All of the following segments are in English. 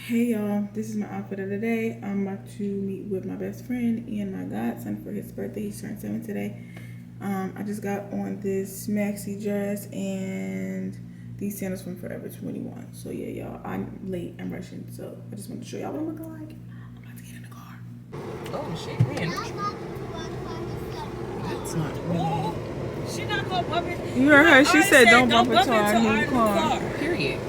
Hey y'all, this is my outfit of the day. I'm about to meet with my best friend and my godson for his birthday. He's turned 7 today. I just got on this maxi dress and these sandals from Forever 21. So yeah, y'all, I'm late. I'm rushing. So I just wanted to show y'all what I'm looking like. I'm about to get in the car. Oh shit, man. That's not really. She not gonna bump it. You heard her. She said don't bump into our new car. Period.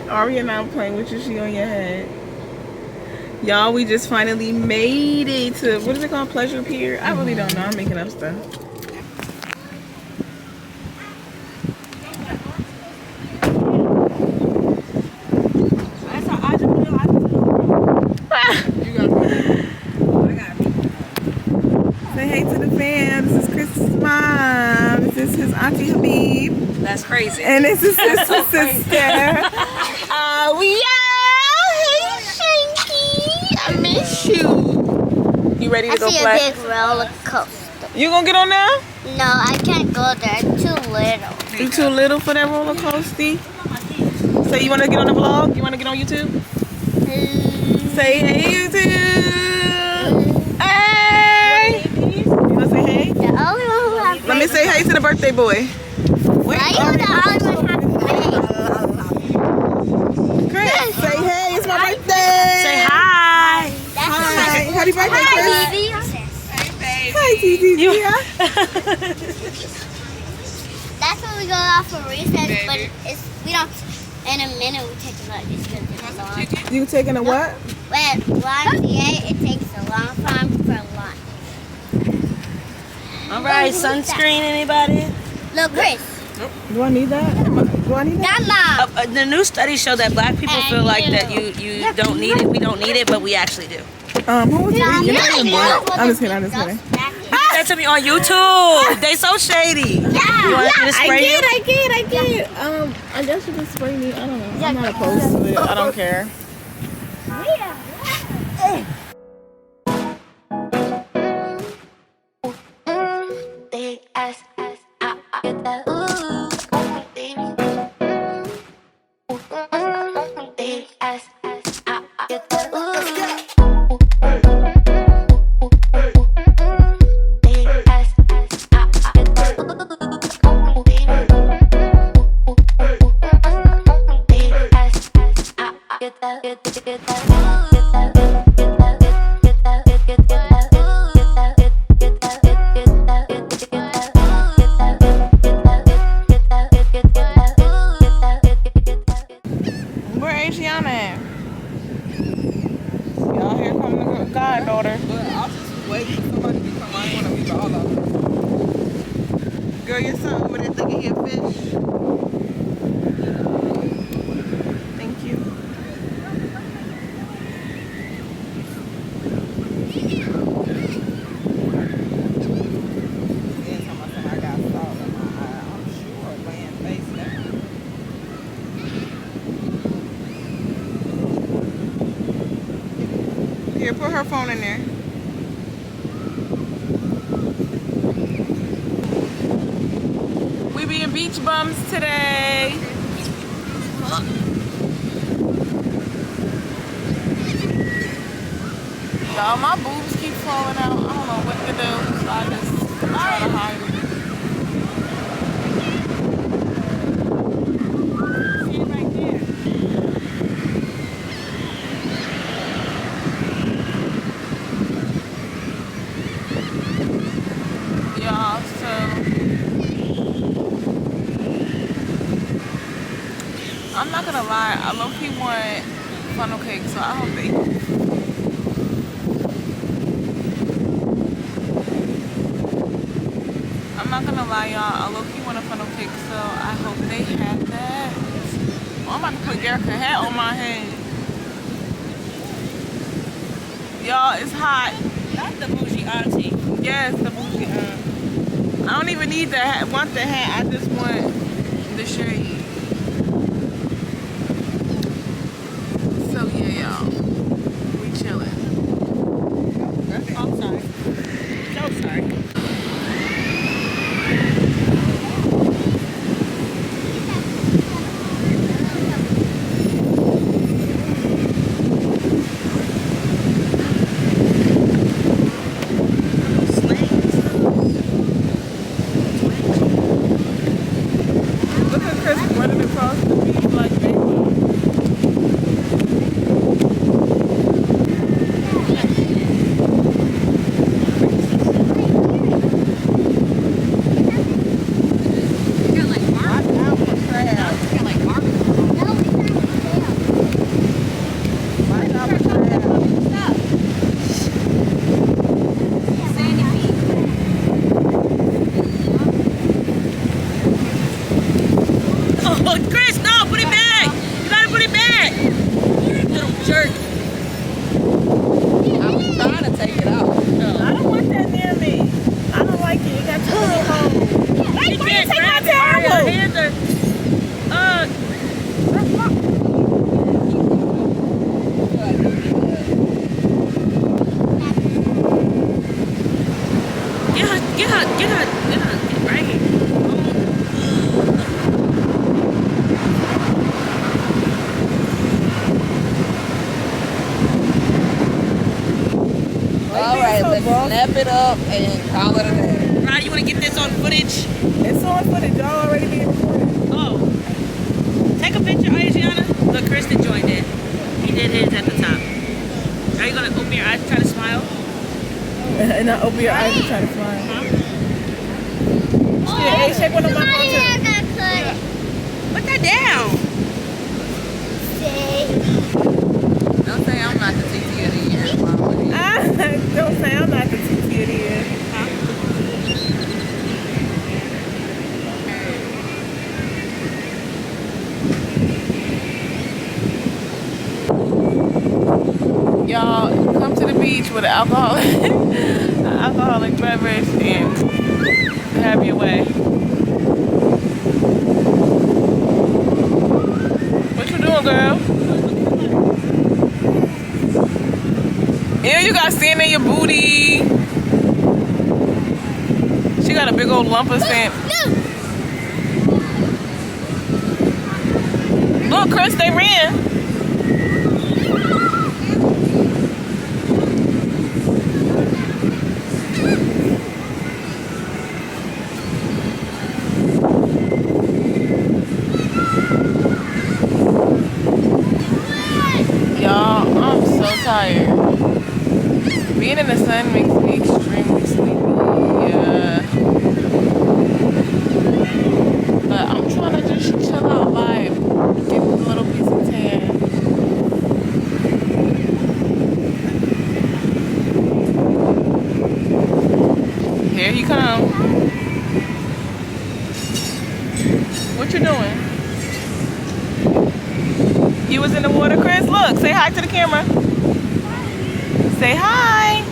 Aria and I'm playing with you. She on your head. Y'all, we just finally made it to, what is it called? Pleasure Pier? I really don't know. I'm making up stuff. Say hey to the fam. This is Chris's mom. This is his auntie Habib. That's crazy. And this is his sister. We out. Hey, Shanky. I miss you. You ready to go play? I see a big roller coaster. You gonna get on there? No, I can't go there. It's too little. You too little for that roller coaster? Say you wanna get on the vlog? You wanna get on YouTube? Say hey, YouTube. Hey. You wanna say hey? The only one who has Let me say hey to the birthday boy. Why you the only one Chris, say hey, it's my birthday. Say hi. Hi. Happy birthday, Hi, Chris. baby. Hi, Titi. That's when we go out for recess, but we don't. In a minute, we take a lunch because it's long. You taking a what? When it takes a long time for lunch. All right, sunscreen, anybody? Look, Chris. Do I need that? Do I need that? Grandma. The new study showed that black people feel like that you don't need it. We don't need it, but we actually do. Who was it? You're not even black. I'm just kidding. I'm just kidding. That to me on YouTube. They so shady. You want me to spray you? I get. I guess you can spray me. I don't know. I'm not opposed to it. I don't care. Where Adriana at? Y'all here come the goddaughter. But I was just waiting for somebody to come. I didn't want to be all of them. Girl, your son over there thinking he a fish. Thank you. Then somebody got salt in my eye. I'm sure laying face down. Here, put her phone in there. We being beach bums today. Y'all, my boobs keep falling out. I don't know what to do, so I just try to hide it. See it right there. Y'all, so I'm not gonna lie, I low-key want funnel cake, so I hope they I'm not gonna lie, y'all, I low-key want a funnel cake, so I hope they have that. Oh, I'm about to put Erica's hat on my head. Y'all, it's hot. Not the bougie auntie. Yes, the bougie I don't even need the hat, want the hat, I just want the shade. So yeah, y'all, we chilling. I'm sorry. So sorry. right, so let's boss. snap it up and call it a day. Right, you want to get this on footage? It's on footage. Y'all already being recorded. Oh. Take a picture, Adriana. Look, Kristen joined in. He did his at the top. Are you going to open your eyes and try to smile? And not open your eyes and try to smile. Yeah, hey, shake one of my phones. Put that down. Don't say I'm not the TT of the year. Don't say I'm not the TT of the year. Y'all come to the beach with an alcoholic beverage and have your way. What you doing, girl? Yeah, you got sand in your booty. She got a big old lump of sand. Look, Chris, they ran. Y'all, I'm so tired. Being in the sun makes me extremely sleepy. Yeah. But I'm trying to just chill out, vibe, get a little piece of tan. Here he come. What you doing? You was in the water, Chris? Look, say hi to the camera. Say hi.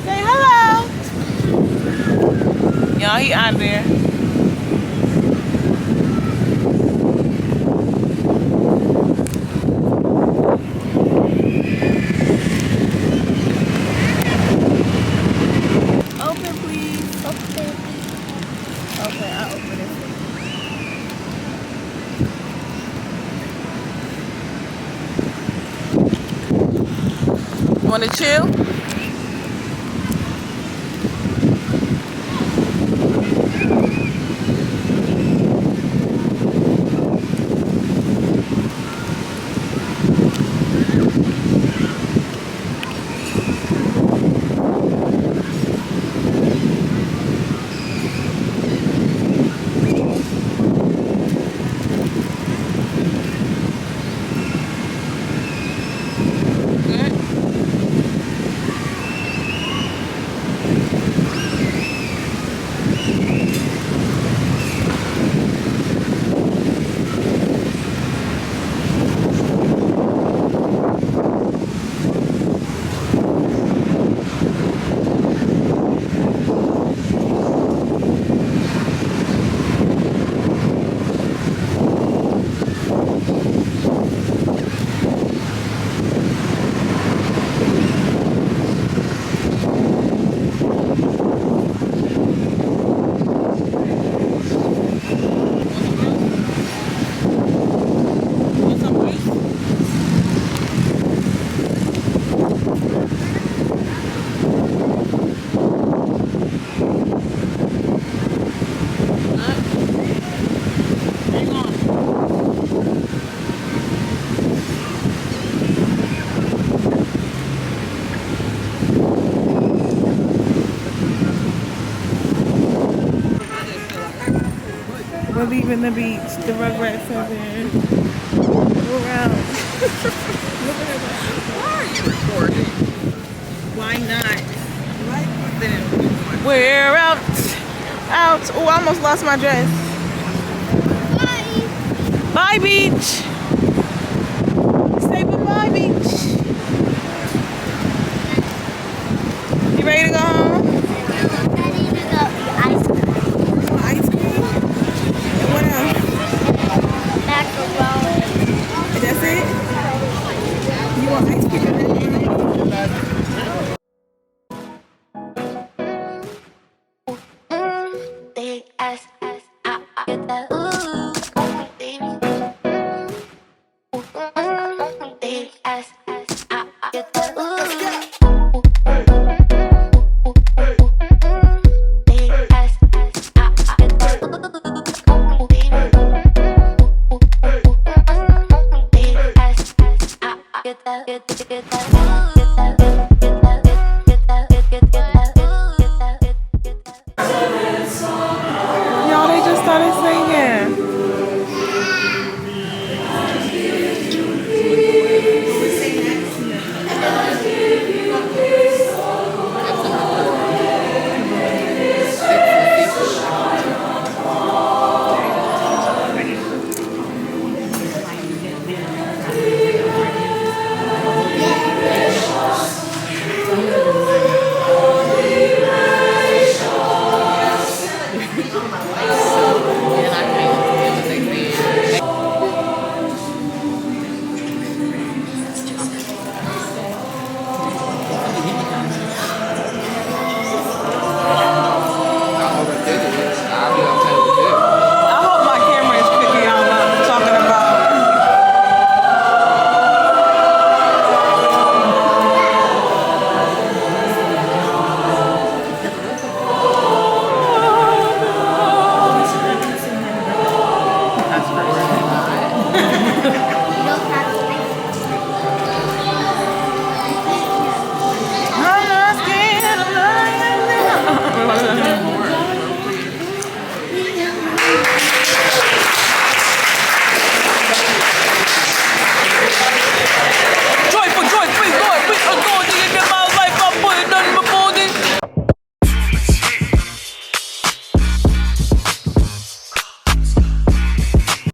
Say hello. Y'all, he out there. Open, please. Okay. Okay, I'll open it. You want to chill? We're leaving the beach. The Rugrats are there. Go around. Why are you recording? Why not? Like them. We're out. Oh, I almost lost my dress. Bye. Bye, beach. Say bye, beach. You ready to go home? Ready to go eat ice cream. Want ice cream? And what else? Macaroni. That's it? You want ice cream and Big ass, I get that ooh, baby. Big ass, I get that ooh. get that, get that.